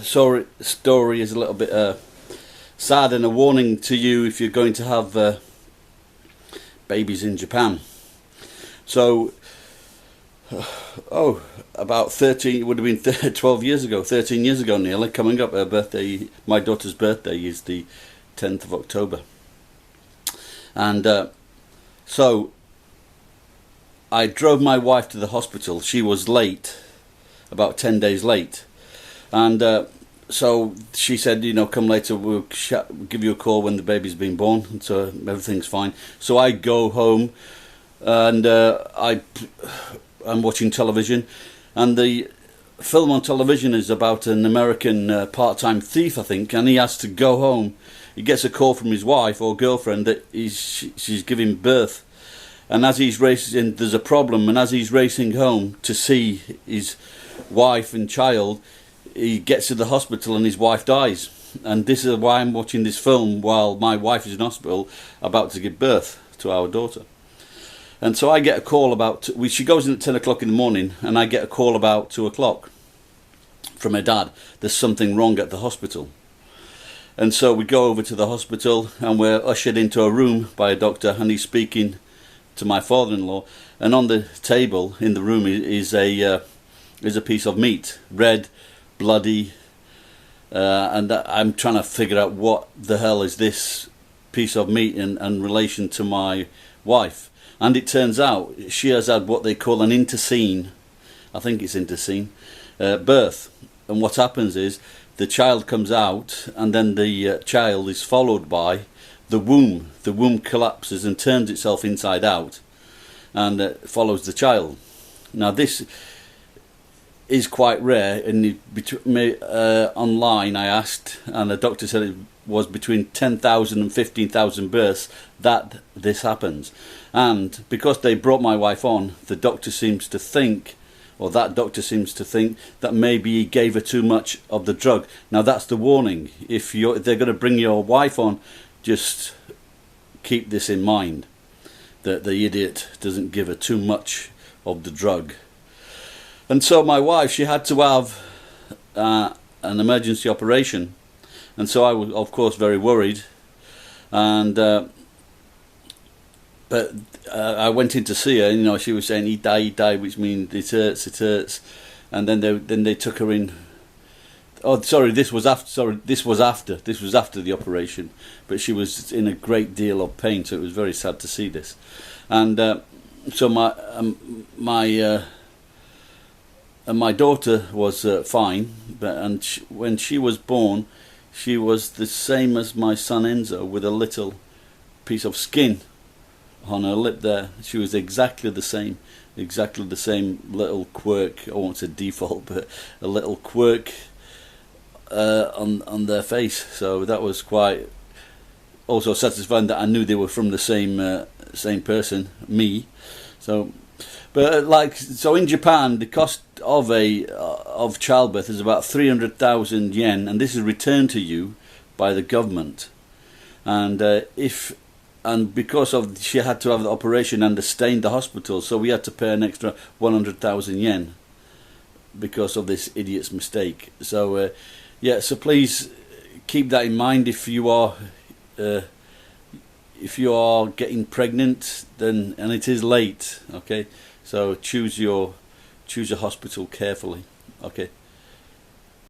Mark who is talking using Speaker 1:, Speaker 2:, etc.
Speaker 1: story is a little bit sad, and a warning to you if you're going to have babies in Japan. So, about 13, it would have been 12 years ago, 13 years ago nearly, coming up. Her birthday, my daughter's birthday is the 10th of October. And so I drove my wife to the hospital. She was late, about 10 days late. And so she said, you know, come later, we'll give you a call when the baby's been born. And so everything's fine. So I go home, and I'm watching television, and the film on television is about an American part-time thief, I think, and he has to go home. He gets a call from his wife or girlfriend that she's giving birth, and as he's racing, there's a problem, and as he's racing home to see his wife and child, he gets to the hospital and his wife dies. And this is why I'm watching this film while my wife is in hospital about to give birth to our daughter. And so I get a call about, she goes in at 10 o'clock in the morning, and I get a call about 2 o'clock from her dad. There's something wrong at the hospital. And so we go over to the hospital, and we're ushered into a room by a doctor, and he's speaking to my father-in-law. And on the table in the room is a piece of meat, red, bloody, and I'm trying to figure out what the hell is this piece of meat in relation to my wife. And it turns out she has had what they call an interscene, I think it's interscene, birth. And what happens is the child comes out, and then the child is followed by the womb. The womb collapses and turns itself inside out, and follows the child. Now this is quite rare, and online I asked, and the doctor said it was between 10,000 and 15,000 births that this happens. And because they brought my wife on, the doctor seems to think, or that doctor seems to think, that maybe he gave her too much of the drug. Now that's the warning. If they're going to bring your wife on, just keep this in mind, that the idiot doesn't give her too much of the drug. And so my wife, she had to have an emergency operation, and so I was of course very worried, and but I went in to see her. You know, she was saying he died, which means it hurts, and then they took her in. Oh, sorry, this was after the operation, but she was in a great deal of pain, so it was very sad to see this. And so my daughter was fine, but when she was born, she was the same as my son Enzo, with a little piece of skin on her lip there. She was exactly the same little quirk. I won't say default, but a little quirk on their face. So that was quite also satisfying, that I knew they were from the same person, me. So, but so in Japan, the cost of childbirth is about 300,000 yen, and this is returned to you by the government. And because of she had to have the operation and stay in the hospital, so we had to pay an extra 100,000 yen because of this idiot's mistake. So yeah, so please keep that in mind if you are getting pregnant, then, and it is late, okay? So choose your hospital carefully, okay?